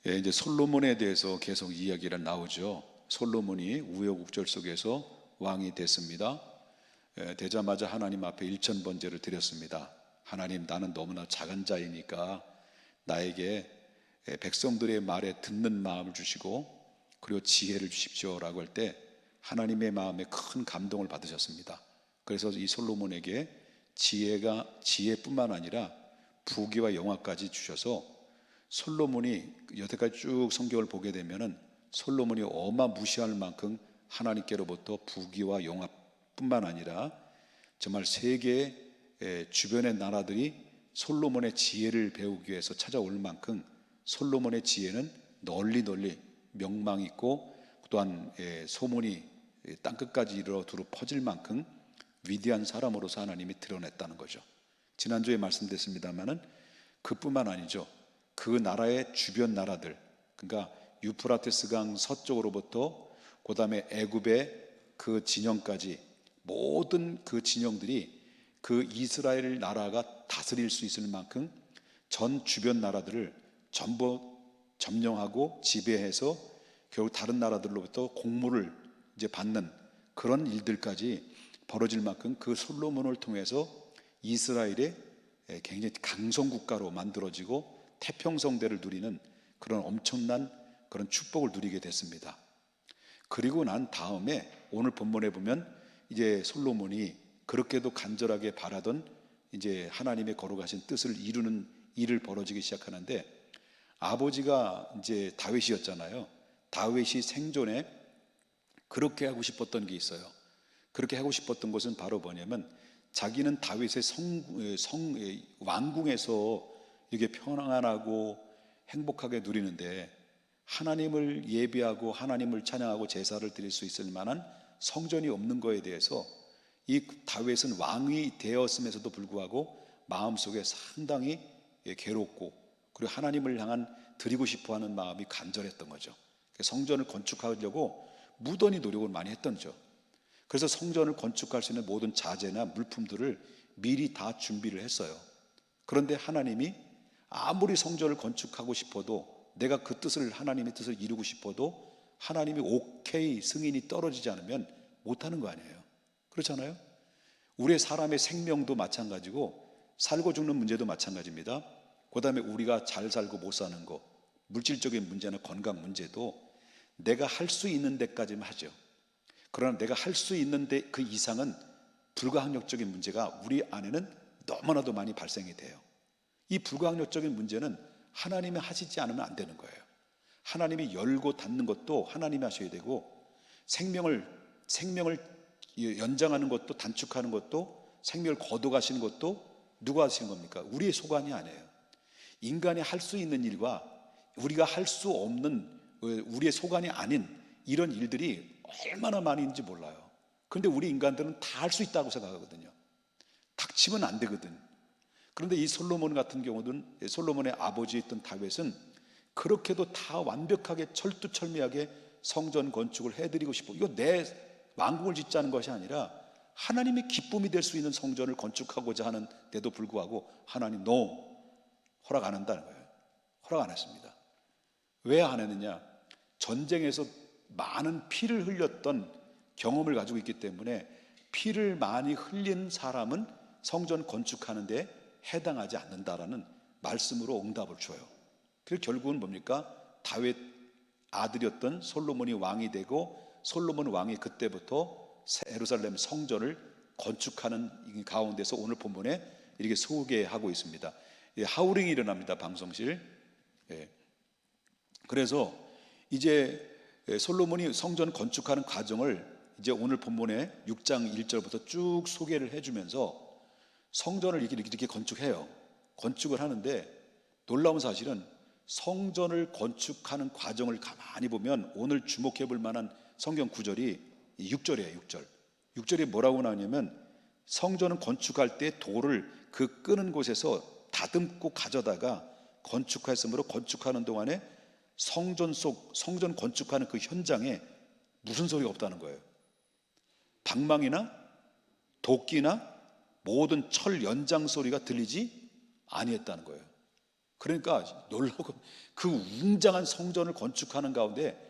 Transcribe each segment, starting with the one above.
이제 솔로몬에 대해서 계속 이야기가 나오죠. 솔로몬이 우여곡절 속에서 왕이 됐습니다. 되자마자 하나님 앞에 일천번제를 드렸습니다. 하나님, 나는 너무나 작은 자이니까 나에게 백성들의 말에 듣는 마음을 주시고 그리고 지혜를 주십시오라고 할 때 하나님의 마음에 큰 감동을 받으셨습니다. 그래서 이 솔로몬에게 지혜뿐만 아니라 부귀와 영화까지 주셔서 솔로몬이 여태까지 쭉 성경을 보게 되면은 솔로몬이 어마무시할 만큼 하나님께로부터 부귀와 영화뿐만 아니라 정말 세계의 주변의 나라들이 솔로몬의 지혜를 배우기 위해서 찾아올 만큼 솔로몬의 지혜는 널리 명망 있고 또한 소문이 땅끝까지 이르러 두루 퍼질 만큼 위대한 사람으로서 하나님이 드러냈다는 거죠. 지난주에 말씀드렸습니다마는 그뿐만 아니죠. 그 나라의 주변 나라들, 그러니까 유프라테스 강 서쪽으로부터 그 다음에 애굽의 그 진영까지 모든 그 진영들이 그 이스라엘 나라가 다스릴 수 있을 만큼 전 주변 나라들을 전부 점령하고 지배해서 결국 다른 나라들로부터 공물을 이제 받는 그런 일들까지 벌어질 만큼 그 솔로몬을 통해서 이스라엘의 굉장히 강성국가로 만들어지고 태평성대를 누리는 그런 엄청난 그런 축복을 누리게 됐습니다. 그리고 난 다음에 오늘 본문에 보면 이제 솔로몬이 그렇게도 간절하게 바라던 이제 하나님의 거룩하신 뜻을 이루는 일을 벌어지기 시작하는데, 아버지가 이제 다윗이었잖아요. 다윗이 생존에 그렇게 하고 싶었던 게 있어요. 그렇게 하고 싶었던 것은 바로 뭐냐면 자기는 다윗의 왕궁에서 이게 평안하고 행복하게 누리는데 하나님을 예배하고 하나님을 찬양하고 제사를 드릴 수 있을 만한 성전이 없는 거에 대해서 이 다윗은 왕이 되었음에서도 불구하고 마음속에 상당히 괴롭고 그리고 하나님을 향한 드리고 싶어하는 마음이 간절했던 거죠. 성전을 건축하려고 무던히 노력을 많이 했던 거죠. 그래서 성전을 건축할 수 있는 모든 자재나 물품들을 미리 다 준비를 했어요. 그런데 하나님이 아무리 성전을 건축하고 싶어도 내가 그 뜻을, 하나님의 뜻을 이루고 싶어도 하나님이 오케이 승인이 떨어지지 않으면 못하는 거 아니에요. 그렇잖아요. 우리의 사람의 생명도 마찬가지고 살고 죽는 문제도 마찬가지입니다. 그 다음에 우리가 잘 살고 못 사는 거, 물질적인 문제나 건강 문제도 내가 할 수 있는 데까지만 하죠. 그러나 내가 할 수 있는데 그 이상은 불가항력적인 문제가 우리 안에는 너무나도 많이 발생이 돼요. 이 불가항력적인 문제는 하나님이 하시지 않으면 안 되는 거예요. 하나님이 열고 닫는 것도 하나님이 하셔야 되고, 생명을 연장하는 것도, 단축하는 것도, 생명을 거둬가시는 것도 누가 하시는 겁니까? 우리의 소관이 아니에요. 인간이 할 수 있는 일과 우리가 할 수 없는, 우리의 소관이 아닌 이런 일들이 얼마나 많이 있는지 몰라요. 그런데 우리 인간들은 다 할 수 있다고 생각하거든요. 닥치면 안 되거든. 그런데 이 솔로몬 같은 경우는, 솔로몬의 아버지였던 다윗은 그렇게도 다 완벽하게 철두철미하게 성전 건축을 해드리고 싶어. 이거 내 왕궁을 짓자는 것이 아니라 하나님의 기쁨이 될 수 있는 성전을 건축하고자 하는데도 불구하고 하나님 허락 안 한다는 거예요. 허락 안 했습니다. 왜 안 했느냐? 전쟁에서 많은 피를 흘렸던 경험을 가지고 있기 때문에 피를 많이 흘린 사람은 성전 건축하는데 해당하지 않는다라는 말씀으로 응답을 줘요. 그래서 결국은 뭡니까? 다윗 아들이었던 솔로몬이 왕이 되고, 솔로몬 왕이 그때부터 예루살렘 성전을 건축하는 가운데서 오늘 본문에 이렇게 소개하고 있습니다. 하우링이 일어납니다. 방송실. 그래서 이제 솔로몬이 성전 건축하는 과정을 이제 오늘 본문에 6장 1절부터 쭉 소개를 해주면서 성전을 이렇게 건축해요. 건축을 하는데 놀라운 사실은 성전을 건축하는 과정을 가만히 보면 오늘 주목해 볼 만한 성경 구절이 6절이에요. 6절이 뭐라고 나오냐면, 성전은 건축할 때 돌을 그 끄는 곳에서 다듬고 가져다가 건축했으므로 건축하는 동안에 성전 건축하는 그 현장에 무슨 소리가 없다는 거예요. 방망이나 도끼나 모든 철 연장 소리가 들리지 아니했다는 거예요. 그러니까 놀라고 그 웅장한 성전을 건축하는 가운데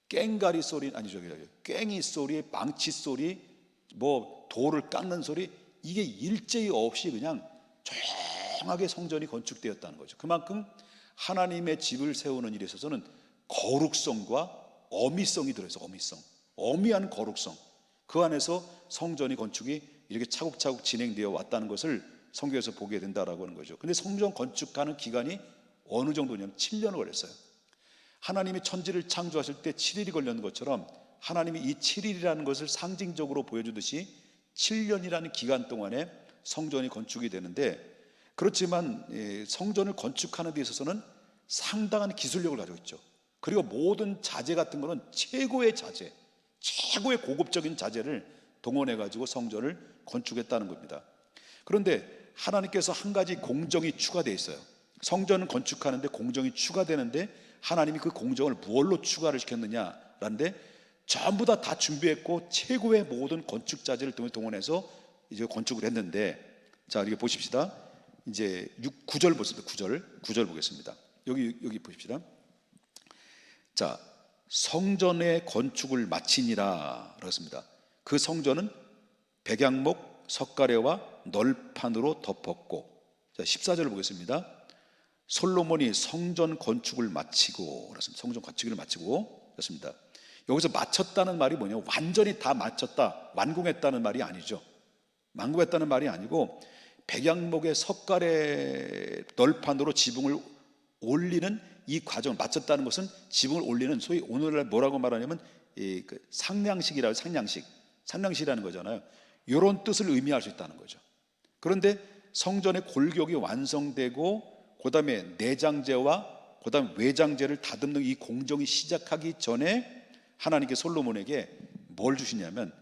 꽹가리 소리, 아니죠, 꽹이 소리, 망치 소리, 뭐 돌을 깎는 소리, 이게 일제히 없이 그냥 조용하게 성전이 건축되었다는 거죠. 그만큼 하나님의 집을 세우는 일에 있어서는 거룩성과 어미성이 들어있어요. 어미한 거룩성. 그 안에서 성전이 건축이 이렇게 차곡차곡 진행되어 왔다는 것을 성경에서 보게 된다라고 하는 거죠. 근데 성전 건축하는 기간이 어느 정도냐면 7년을 걸렸어요. 하나님이 천지를 창조하실 때 7일이 걸렸는 것처럼 하나님이 이 7일이라는 것을 상징적으로 보여주듯이 7년이라는 기간 동안에 성전이 건축이 되는데, 그렇지만 성전을 건축하는 데 있어서는 상당한 기술력을 가지고 있죠. 그리고 모든 자재 같은 거는 최고의 자재, 최고의 고급적인 자재를 동원해 가지고 성전을 건축했다는 겁니다. 그런데 하나님께서 한 가지 공정이 추가되어 있어요. 성전을 건축하는데 공정이 추가되는데 하나님이 그 공정을 무엇로 추가를 시켰느냐라는데, 전부 다 준비했고 최고의 모든 건축 자재를 동원해서 이제 건축을 했는데, 자, 이렇게 보십시다. 이제 9절 보겠습니다. 9절 보겠습니다. 여기 보십시다. 자, 성전의 건축을 마치니라 그렇습니다. 그 성전은 백향목 석가래와 널판으로 덮었고, 자, 14절을 보겠습니다. 솔로몬이 성전 건축을 마치고 그렇습니다. 성전 건축을 마치고 그렇습니다. 여기서 마쳤다는 말이 뭐냐? 완전히 다 마쳤다, 완공했다는 말이 아니죠. 완공했다는 말이 아니고 백향목의 석가래 널판으로 지붕을 올리는 이 과정, 마쳤다는 것은 지붕을 올리는, 소위 오늘날 뭐라고 말하냐면 그 상량식이라고, 상량식이라는 거잖아요. 이런 뜻을 의미할 수 있다는 거죠. 그런데 성전의 골격이 완성되고 그 다음에 내장재와 그 다음에 외장재를 다듬는 이 공정이 시작하기 전에 하나님께 솔로몬에게 뭘 주시냐면,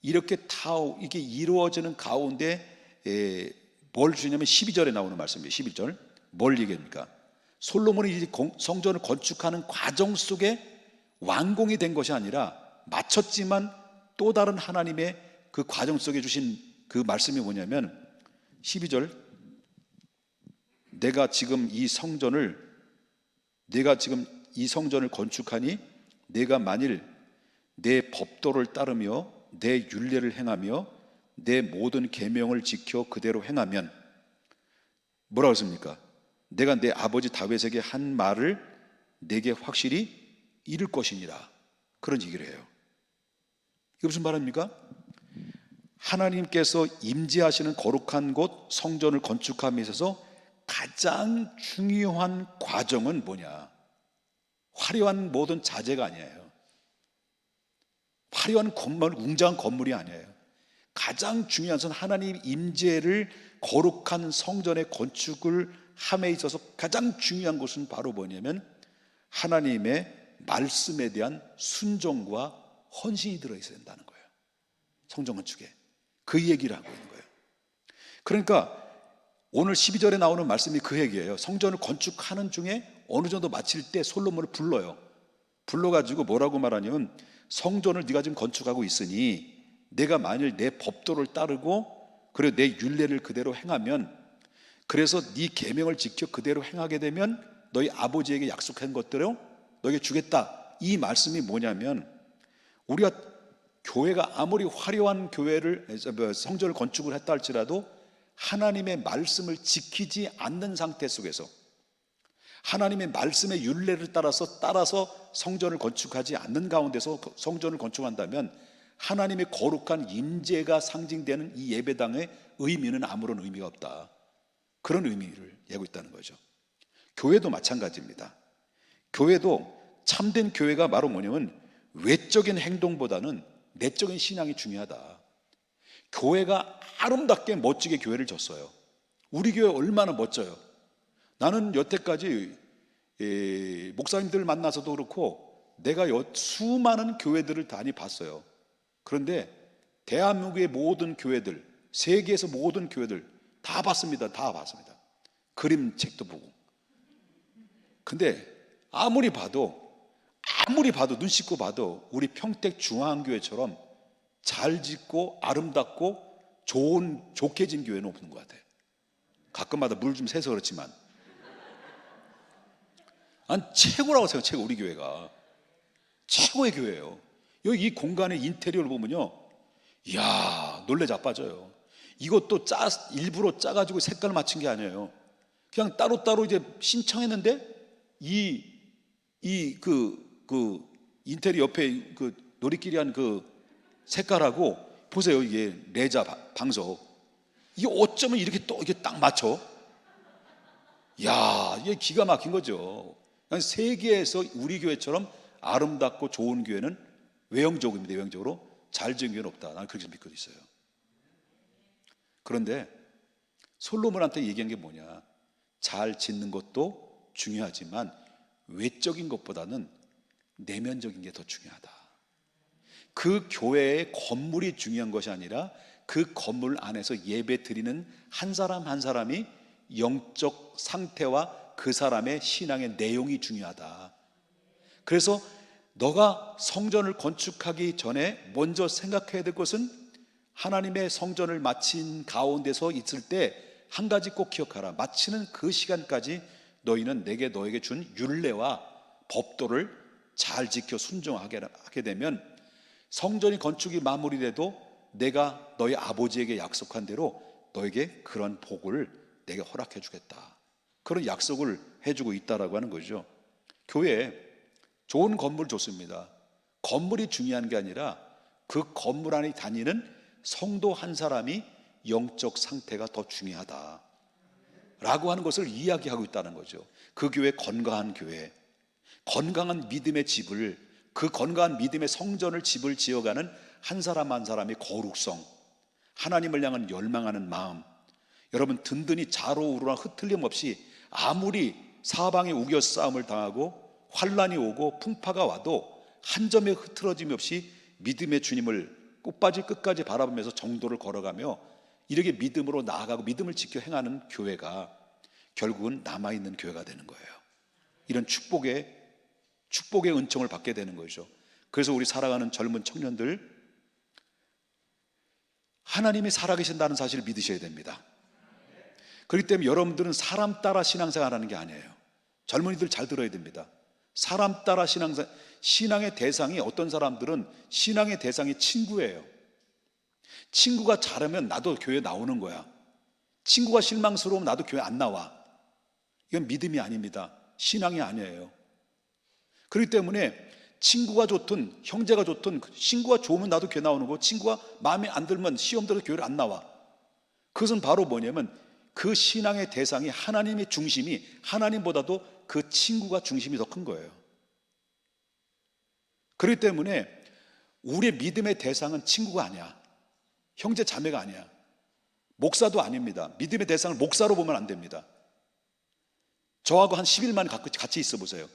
이렇게 다 이게 이루어지는 가운데 뭘 주시냐면 12절에 나오는 말씀이에요. 12절 뭘 얘기합니까? 솔로몬이 이제 성전을 건축하는 과정 속에 완공이 된 것이 아니라 마쳤지만 또 다른 하나님의 그 과정 속에 주신 그 말씀이 뭐냐면 12절, 내가 지금 이 성전을 건축하니 내가 만일 내 법도를 따르며 내 율례를 행하며 내 모든 계명을 지켜 그대로 행하면, 뭐라고 했습니까? 내가 내 아버지 다윗에게 한 말을 내게 확실히 이룰 것이니라, 그런 얘기를 해요. 이게 무슨 말입니까? 하나님께서 임재하시는 거룩한 곳 성전을 건축함에 있어서 가장 중요한 과정은 뭐냐? 화려한 모든 자재가 아니에요. 화려한 건물, 웅장한 건물이 아니에요. 가장 중요한 것은 하나님 임재를 거룩한 성전의 건축을 함에 있어서 가장 중요한 것은 바로 뭐냐면 하나님의 말씀에 대한 순종과 헌신이 들어있어야 된다는 거예요. 성전 건축에 그 얘기를 하고 있는 거예요. 그러니까 오늘 12절에 나오는 말씀이 그 얘기예요. 성전을 건축하는 중에 어느 정도 마칠 때 솔로몬을 불러가지고 뭐라고 말하냐면, 성전을 네가 지금 건축하고 있으니 내가 만일 내 법도를 따르고 그리고 내 율례를 그대로 행하면, 그래서 네 계명을 지켜 그대로 행하게 되면 너희 아버지에게 약속한 것대로 너에게 주겠다. 이 말씀이 뭐냐면, 우리가 교회가 아무리 화려한 성전을 건축을 했다 할지라도 하나님의 말씀을 지키지 않는 상태 속에서, 하나님의 말씀의 율례를 따라서 성전을 건축하지 않는 가운데서 성전을 건축한다면 하나님의 거룩한 임재가 상징되는 이 예배당의 의미는 아무런 의미가 없다. 그런 의미를 얘기하고 있다는 거죠. 교회도 마찬가지입니다. 교회도 참된 교회가 바로 뭐냐면 외적인 행동보다는 내적인 신앙이 중요하다. 교회가 아름답게 멋지게 교회를 졌어요. 우리 교회 얼마나 멋져요. 나는 여태까지 목사님들 만나서도 그렇고 내가 수많은 교회들을 다녀봤어요. 그런데 대한민국의 모든 교회들, 세계에서 모든 교회들 다 봤습니다. 그림책도 보고. 근데 아무리 봐도 눈 씻고 봐도 우리 평택 중앙교회처럼 잘 짓고 아름답고 좋게 진 교회는 없는 것 같아요. 가끔마다 물 좀 새서 그렇지만 아니, 최고라고 생각해요. 최고. 우리 교회가 최고의 교회예요. 여기 이 공간의 인테리어를 보면요, 이야, 놀래 자빠져요. 이것도 일부러 짜가지고 색깔 맞춘 게 아니에요. 그냥 따로따로 이제 신청했는데 그 인테리어 옆에 그 놀이끼리 한 그 색깔하고 보세요. 이게 레자 방석, 이게 어쩌면 이렇게 또 이게 딱 맞춰? 야, 이게 기가 막힌 거죠. 세계에서 우리 교회처럼 아름답고 좋은 교회는 외형적입니다. 외형적으로 잘 지은 교회는 없다. 나는 그렇게 믿고 있어요. 그런데 솔로몬한테 얘기한 게 뭐냐? 잘 짓는 것도 중요하지만 외적인 것보다는 내면적인 게 더 중요하다. 그 교회의 건물이 중요한 것이 아니라 그 건물 안에서 예배 드리는 한 사람 한 사람이 영적 상태와 그 사람의 신앙의 내용이 중요하다. 그래서 너가 성전을 건축하기 전에 먼저 생각해야 될 것은 하나님의 성전을 마친 가운데서 있을 때 한 가지 꼭 기억하라. 마치는 그 시간까지 너희는 너에게 준 율례와 법도를 잘 지켜 순종하게 되면 성전이 건축이 마무리돼도 내가 너희 아버지에게 약속한 대로 너에게 그런 복을 내게 허락해 주겠다. 그런 약속을 해주고 있다라고 하는 거죠. 교회에 좋은 건물 좋습니다. 건물이 중요한 게 아니라 그 건물 안에 다니는 성도 한 사람이 영적 상태가 더 중요하다 라고 하는 것을 이야기하고 있다는 거죠. 그 교회, 건강한 교회, 건강한 믿음의 집을, 그 건강한 믿음의 성전을, 집을 지어가는 한 사람 한 사람의 거룩성, 하나님을 향한 열망하는 마음, 여러분 든든히 자로우르나 흩틀림 없이 아무리 사방에 우겨 싸움을 당하고 환란이 오고 풍파가 와도 한 점의 흐트러짐이 없이 믿음의 주님을 끝까지 바라보면서 정도를 걸어가며 이렇게 믿음으로 나아가고 믿음을 지켜 행하는 교회가 결국은 남아있는 교회가 되는 거예요. 이런 축복의 은총을 받게 되는 거죠. 그래서 우리 살아가는 젊은 청년들, 하나님이 살아계신다는 사실을 믿으셔야 됩니다. 그렇기 때문에 여러분들은 사람 따라 신앙생활하는 게 아니에요. 젊은이들 잘 들어야 됩니다. 사람 따라 신앙의 대상이, 어떤 사람들은 신앙의 대상이 친구예요. 친구가 잘하면 나도 교회 나오는 거야. 친구가 실망스러우면 나도 교회 안 나와. 이건 믿음이 아닙니다. 신앙이 아니에요. 그렇기 때문에 친구가 좋든 형제가 좋든 친구가 좋으면 나도 교회 나오는 거고, 친구가 마음에 안 들면 시험 들어서 교회를 안 나와. 그것은 바로 뭐냐면 그 신앙의 대상이 하나님의 중심이, 하나님보다도 그 친구가 중심이 더 큰 거예요. 그렇기 때문에 우리의 믿음의 대상은 친구가 아니야. 형제 자매가 아니야. 목사도 아닙니다. 믿음의 대상을 목사로 보면 안 됩니다. 저하고 한 10일만 같이 있어 보세요.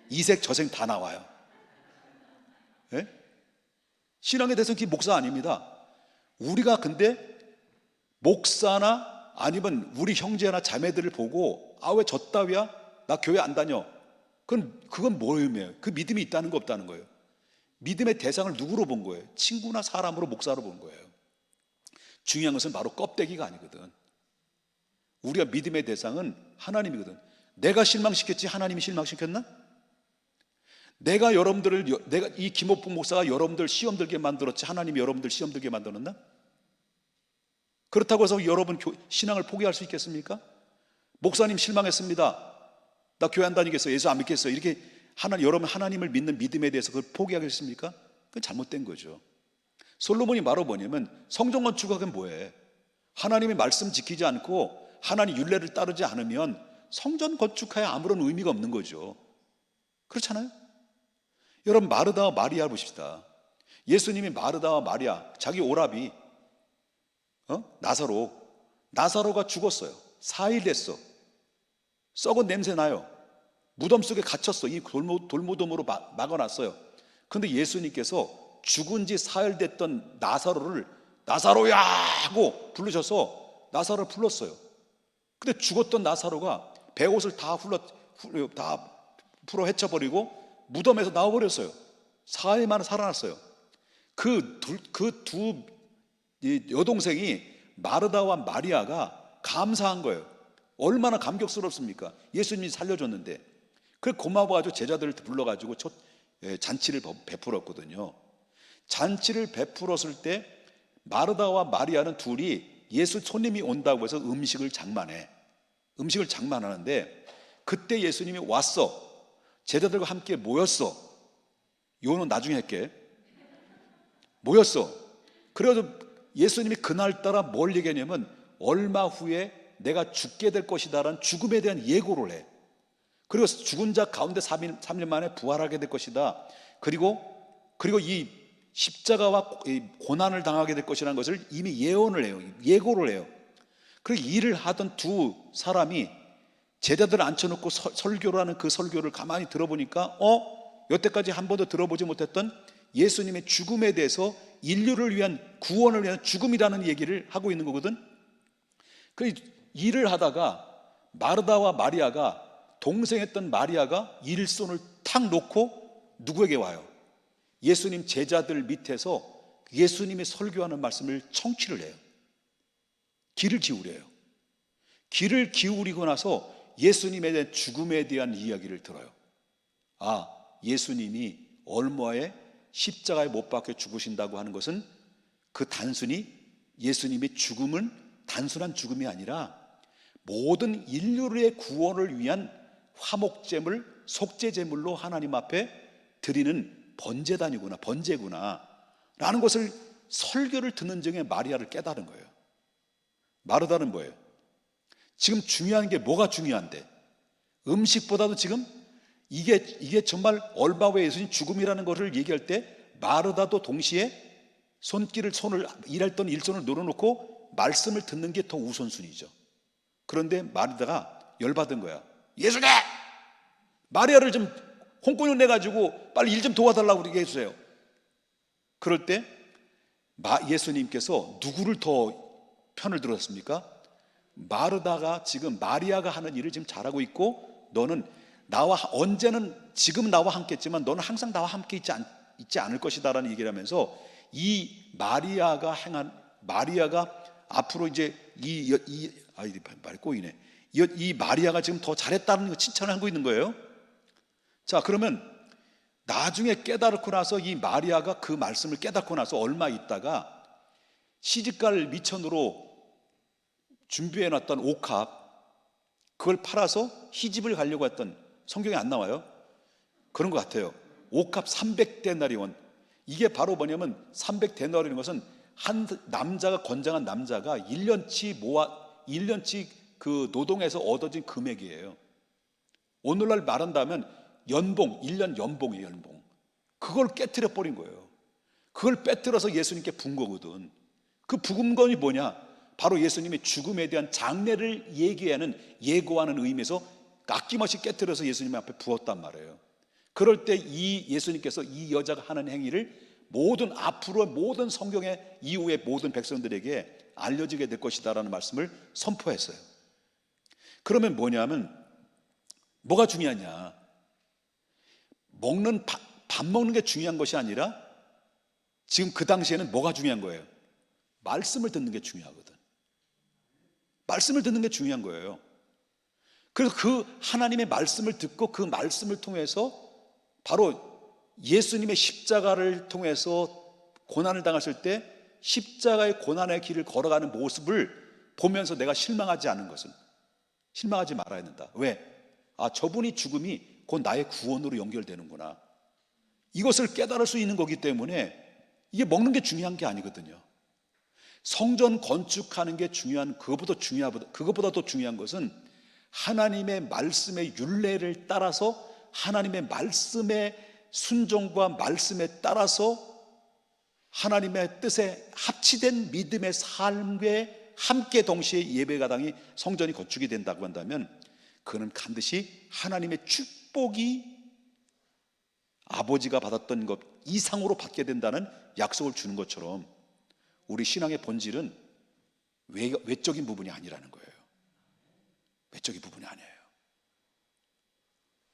이색 저색 다 나와요. 예? 신앙의 대상이 목사 아닙니다. 우리가 근데 목사나 아니면 우리 형제나 자매들을 보고 왜 저 따위야? 나 교회 안 다녀. 그건 뭘 의미해요? 그 믿음이 있다는 거 없다는 거예요. 믿음의 대상을 누구로 본 거예요? 친구나 사람으로, 목사로 본 거예요. 중요한 것은 바로 껍데기가 아니거든. 우리가 믿음의 대상은 하나님이거든. 내가 실망시켰지 하나님이 실망시켰나? 내가 이 김옥봉 목사가 여러분들 시험 들게 만들었지 하나님이 여러분들 시험 들게 만들었나? 그렇다고 해서 여러분 신앙을 포기할 수 있겠습니까? 목사님 실망했습니다. 나 교회 안 다니겠어요. 예수 안 믿겠어요. 이렇게 여러분 하나님을 믿는 믿음에 대해서 그걸 포기하겠습니까? 그건 잘못된 거죠. 솔로몬이 바로 뭐냐면 성전 건축하긴 뭐해? 하나님의 말씀 지키지 않고 하나님 율례를 따르지 않으면 성전 건축하여 아무런 의미가 없는 거죠. 그렇잖아요? 여러분 마르다와 마리아 보십시다. 예수님이 마르다와 마리아, 자기 오라비 나사로가 죽었어요. 4일 됐어. 썩은 냄새 나요. 무덤 속에 갇혔어. 이 돌무덤으로 막아놨어요. 그런데 예수님께서 죽은 지 4일 됐던 나사로야 하고 부르셔서 나사로를 불렀어요. 근데 죽었던 나사로가 베옷을 다 풀어 헤쳐버리고 무덤에서 나와버렸어요. 4일 만에 살아났어요. 그 두 여동생이 마르다와 마리아가 감사한 거예요. 얼마나 감격스럽습니까? 예수님이 살려줬는데. 그래서 고마워가지고 제자들을 불러가지고 잔치를 베풀었거든요. 잔치를 베풀었을 때 마르다와 마리아는 둘이 예수 손님이 온다고 해서 음식을 장만해. 음식을 장만하는데 그때 예수님이 왔어. 제자들과 함께 모였어. 요는 나중에 할게. 모였어. 그래서 예수님이 그날따라 뭘 얘기하냐면 얼마 후에 내가 죽게 될 것이다라는 죽음에 대한 예고를 해. 그리고 죽은 자 가운데 3일 만에 부활하게 될 것이다. 그리고 이 십자가와 고난을 당하게 될 것이라는 것을 이미 예언을 해요. 예고를 해요. 그리고 일을 하던 두 사람이 제자들을 앉혀놓고 설교를 하는 그 설교를 가만히 들어보니까 여태까지 한 번도 들어보지 못했던 예수님의 죽음에 대해서 인류를 위한 구원을 위한 죽음이라는 얘기를 하고 있는 거거든. 그 일을 하다가 마르다와 마리아가 동생했던 마리아가 일손을 탁 놓고 누구에게 와요? 예수님 제자들 밑에서 예수님이 설교하는 말씀을 청취를 해요. 귀를 기울여요. 귀를 기울이고 나서 예수님에 대한 죽음에 대한 이야기를 들어요. 아, 예수님이 얼마에 십자가에 못 박혀 죽으신다고 하는 것은 그 단순히 예수님의 죽음은 단순한 죽음이 아니라 모든 인류의 구원을 위한 화목제물, 속죄제물로 하나님 앞에 드리는 번제단이구나, 번제구나 라는 것을 설교를 듣는 중에 마리아를 깨달은 거예요. 마르다는 뭐예요? 지금 중요한 게 뭐가 중요한데? 음식보다도 지금 이게 정말 얼마 후에 예수님 죽음이라는 것을 얘기할 때 마르다도 동시에 손을 일했던 일손을 늘어놓고 말씀을 듣는 게 더 우선순위죠. 그런데 마르다가 열받은 거야. 예수님! 마리아를 좀 홍콩을 내가지고 빨리 일 좀 도와달라고 그렇게 해주세요. 그럴 때 예수님께서 누구를 더 편을 들었습니까? 마르다가 지금 마리아가 하는 일을 지금 잘하고 있고 너는 언제는 지금 나와 함께 있지만 너는 항상 나와 함께 있지 않을 것이다 라는 얘기를 하면서 이 마리아가 앞으로 이제 말이 꼬이네. 이 마리아가 지금 더 잘했다는 거 칭찬을 하고 있는 거예요. 자, 그러면 나중에 깨달고 나서 이 마리아가 그 말씀을 깨닫고 나서 얼마 있다가 시집갈 미천으로 준비해놨던 옥합, 그걸 팔아서 시집을 가려고 했던, 성경에 안 나와요? 그런 것 같아요. 옥합 300데나리온. 이게 바로 뭐냐면 300데나리온 것은 한 남자가, 건장한 남자가 1년치 그 노동에서 얻어진 금액이에요. 오늘날 말한다면 연봉, 1년 연봉이에요, 연봉. 그걸 깨트려 버린 거예요. 그걸 빼뜨려서 예수님께 분 거거든. 그 부은 건이 뭐냐? 바로 예수님의 죽음에 대한 장례를 예고하는 의미에서 아낌없이 깨뜨려서 예수님 앞에 부었단 말이에요. 그럴 때 이 예수님께서 이 여자가 하는 행위를 앞으로 모든 성경의 이후의 모든 백성들에게 알려지게 될 것이다라는 말씀을 선포했어요. 그러면 뭐냐면 뭐가 중요하냐? 밥 먹는 게 중요한 것이 아니라 지금 그 당시에는 뭐가 중요한 거예요? 말씀을 듣는 게 중요하거든. 말씀을 듣는 게 중요한 거예요. 그래서 그 하나님의 말씀을 듣고 그 말씀을 통해서 바로 예수님의 십자가를 통해서 고난을 당하실 때 십자가의 고난의 길을 걸어가는 모습을 보면서 내가 실망하지 말아야 된다. 왜? 저분이 죽음이 곧 나의 구원으로 연결되는구나. 이것을 깨달을 수 있는 거기 때문에 이게 먹는 게 중요한 게 아니거든요. 성전 건축하는 게 그것보다 더 중요한 것은 하나님의 말씀의 율례를 따라서 하나님의 말씀의 순종과 말씀에 따라서 하나님의 뜻에 합치된 믿음의 삶에 함께 동시에 예배가당이 성전이 건축이 된다고 한다면 그는 반드시 하나님의 축복이 아버지가 받았던 것 이상으로 받게 된다는 약속을 주는 것처럼 우리 신앙의 본질은 외적인 부분이 아니라는 거예요. 외적인 부분이 아니에요.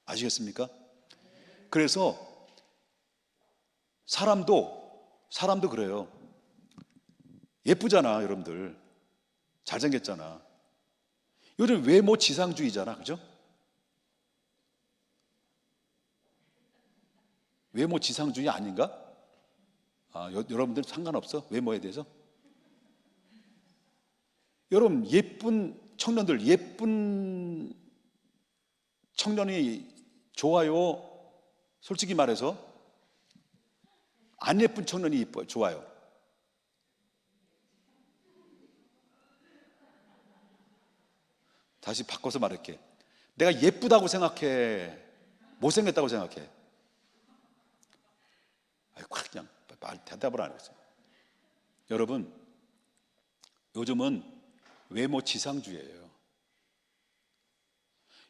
아시겠습니까? 그래서 사람도 그래요. 예쁘잖아, 여러분들. 잘생겼잖아. 요즘 외모 지상주의잖아, 그죠? 외모 지상주의 아닌가? 여러분들 상관없어? 외모에 대해서? 여러분, 예쁜 청년들, 예쁜 청년이 좋아요? 솔직히 말해서 안 예쁜 청년이 이뻐요? 좋아요? 다시 바꿔서 말할게. 내가 예쁘다고 생각해? 못생겼다고 생각해? 그냥 대답을 안 했어요. 여러분, 요즘은 외모 지상주의예요.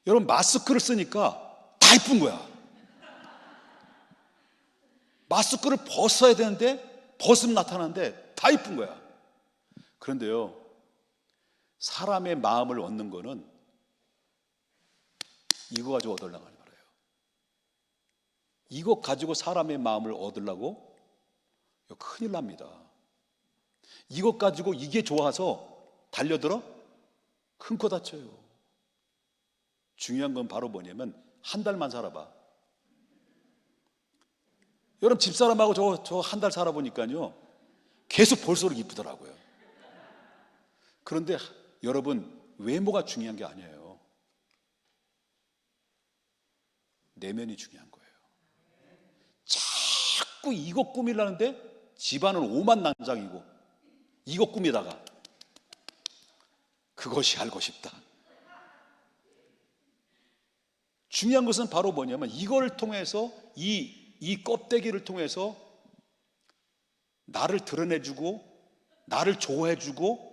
여러분, 마스크를 쓰니까 다 이쁜 거야. 마스크를 벗어야 되는데 벗으면 나타나는데 다 이쁜 거야. 그런데요, 사람의 마음을 얻는 거는 이거 가지고 얻으려고 하는 말이에요. 이거 가지고 사람의 마음을 얻으려고 큰일 납니다. 이것 가지고 이게 좋아서 달려들어 큰 코 다쳐요. 중요한 건 바로 뭐냐면 한 달만 살아봐. 여러분, 집사람하고 저 한 달 살아보니까요, 계속 볼수록 이쁘더라고요. 그런데 여러분, 외모가 중요한 게 아니에요. 내면이 중요한 거예요. 자꾸 이것 꾸미려는데 집안은 오만난장이고 이것 꾸미다가 그것이 알고 싶다. 중요한 것은 바로 뭐냐면 이걸 통해서 이 껍데기를 통해서 나를 드러내주고 나를 좋아해주고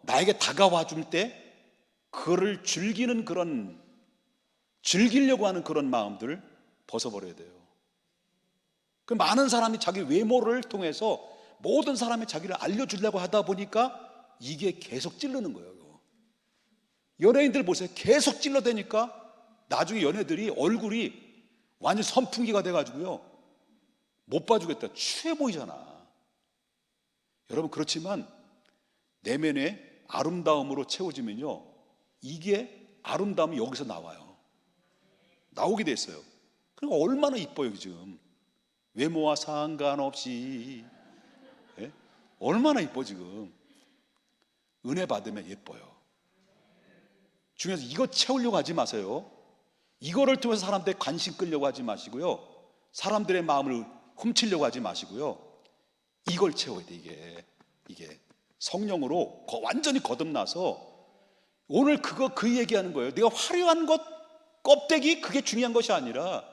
나에게 다가와 줄 때 그를 즐기려고 하는 그런 마음들을 벗어버려야 돼요. 그 많은 사람이 자기 외모를 통해서 모든 사람이 자기를 알려주려고 하다 보니까 이게 계속 찌르는 거예요. 연예인들 보세요. 계속 찔러대니까 나중에 연예들이 얼굴이 완전 선풍기가 돼가지고요, 못 봐주겠다, 취해 보이잖아. 여러분, 그렇지만 내면의 아름다움으로 채워지면요, 이게 아름다움이 여기서 나와요. 나오게 됐어요. 그러니까 얼마나 이뻐요 지금. 외모와 상관없이. 예? 얼마나 이뻐 지금. 은혜 받으면 예뻐요. 중요해서 이거 채우려고 하지 마세요. 이거를 통해서 사람들의 관심 끌려고 하지 마시고요, 사람들의 마음을 훔치려고 하지 마시고요, 이걸 채워야 돼. 이게 성령으로 완전히 거듭나서 오늘 그 얘기하는 거예요. 내가 화려한 것, 껍데기, 그게 중요한 것이 아니라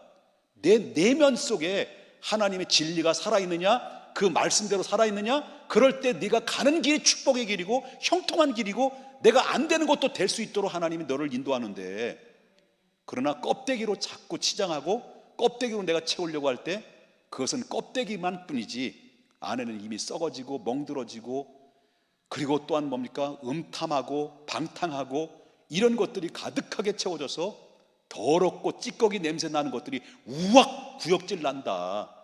내 내면 속에 하나님의 진리가 살아있느냐, 그 말씀대로 살아있느냐. 그럴 때 네가 가는 길이 축복의 길이고 형통한 길이고 내가 안 되는 것도 될 수 있도록 하나님이 너를 인도하는데, 그러나 껍데기로 자꾸 치장하고 껍데기로 내가 채우려고 할 때 그것은 껍데기만 뿐이지 안에는 이미 썩어지고 멍들어지고, 그리고 또한 뭡니까? 음탐하고 방탕하고 이런 것들이 가득하게 채워져서 더럽고 찌꺼기 냄새 나는 것들이 우악 구역질 난다.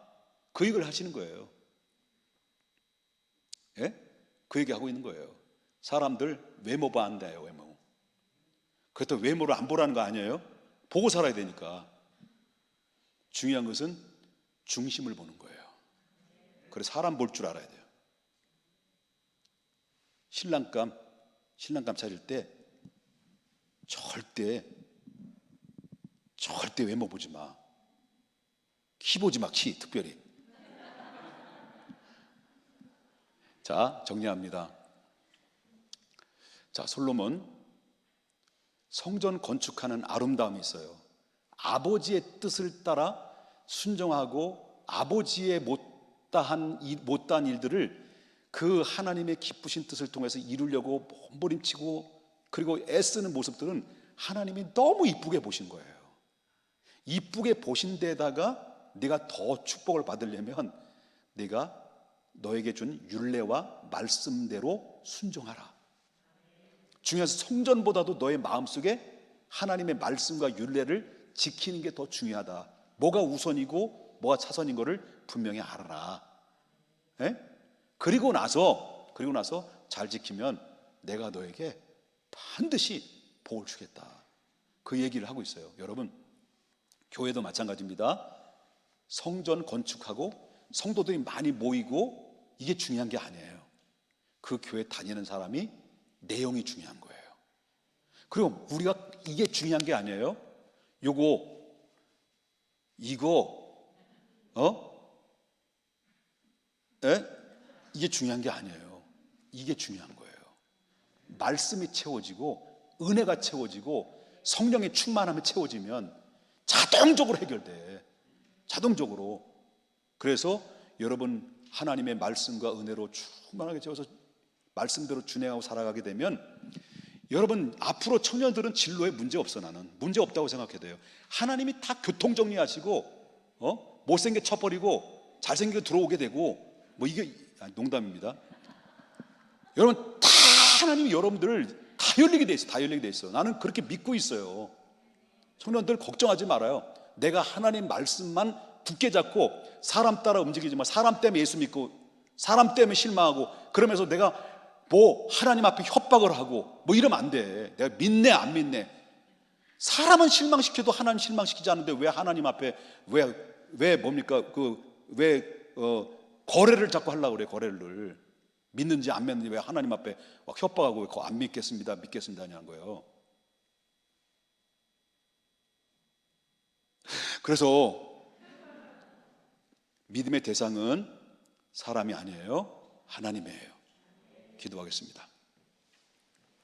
그 얘기를 하시는 거예요. 예? 그 얘기하고 있는 거예요. 사람들 외모 봐한다요. 외모. 그렇다고 외모를 안 보라는 거 아니에요? 보고 살아야 되니까. 중요한 것은 중심을 보는 거예요. 그래서 사람 볼 줄 알아야 돼요. 신랑감 차릴 때 절대 외모 보지 마. 키 보지 마, 키 특별히. 자, 정리합니다. 자, 솔로몬 성전 건축하는 아름다움이 있어요. 아버지의 뜻을 따라 순종하고 아버지의 못다한 일들을 그 하나님의 기쁘신 뜻을 통해서 이루려고 몸부림치고 그리고 애쓰는 모습들은 하나님이 너무 이쁘게 보신 거예요. 이쁘게 보신 데다가 네가 더 축복을 받으려면 네가 너에게 준 율례와 말씀대로 순종하라. 중요해서 성전보다도 너의 마음속에 하나님의 말씀과 율례를 지키는 게 더 중요하다. 뭐가 우선이고 뭐가 차선인 거를 분명히 알아라. 예? 그리고 나서 잘 지키면 내가 너에게 반드시 복을 주겠다. 그 얘기를 하고 있어요. 여러분, 교회도 마찬가지입니다. 성전 건축하고 성도들이 많이 모이고 이게 중요한 게 아니에요. 그 교회 다니는 사람이 내용이 중요한 거예요. 그리고 우리가 이게 중요한 게 아니에요. 이게 중요한 게 아니에요. 이게 중요한 거예요. 말씀이 채워지고 은혜가 채워지고 성령의 충만함이 채워지면 자동적으로 해결돼. 자동적으로. 그래서 여러분 하나님의 말씀과 은혜로 충만하게 채워서 말씀대로 준행하고 살아가게 되면 여러분 앞으로 청년들은 진로에 문제 없어. 나는 문제 없다고 생각해야 돼요. 하나님이 다 교통정리하시고 못생겨 쳐버리고 잘생겨 들어오게 되고 뭐 이게 농담입니다. 여러분 다 하나님이 여러분들을 다 열리게 돼 있어. 다 열리게 돼 있어. 나는 그렇게 믿고 있어요. 청년들 걱정하지 말아요. 내가 하나님 말씀만 굳게 잡고 사람 따라 움직이지 마. 사람 때문에 예수 믿고 사람 때문에 실망하고 그러면서 내가 뭐 하나님 앞에 협박을 하고 뭐 이러면 안 돼. 내가 믿네 안 믿네. 사람은 실망시켜도 하나님 실망시키지 않는데 왜 하나님 앞에 왜 뭡니까 거래를 자꾸 하려고 그래. 거래를 믿는지 안 믿는지 왜 하나님 앞에 막 협박하고 그거 안 믿겠습니다 하냐는 거예요. 그래서 믿음의 대상은 사람이 아니에요. 하나님이에요. 기도하겠습니다.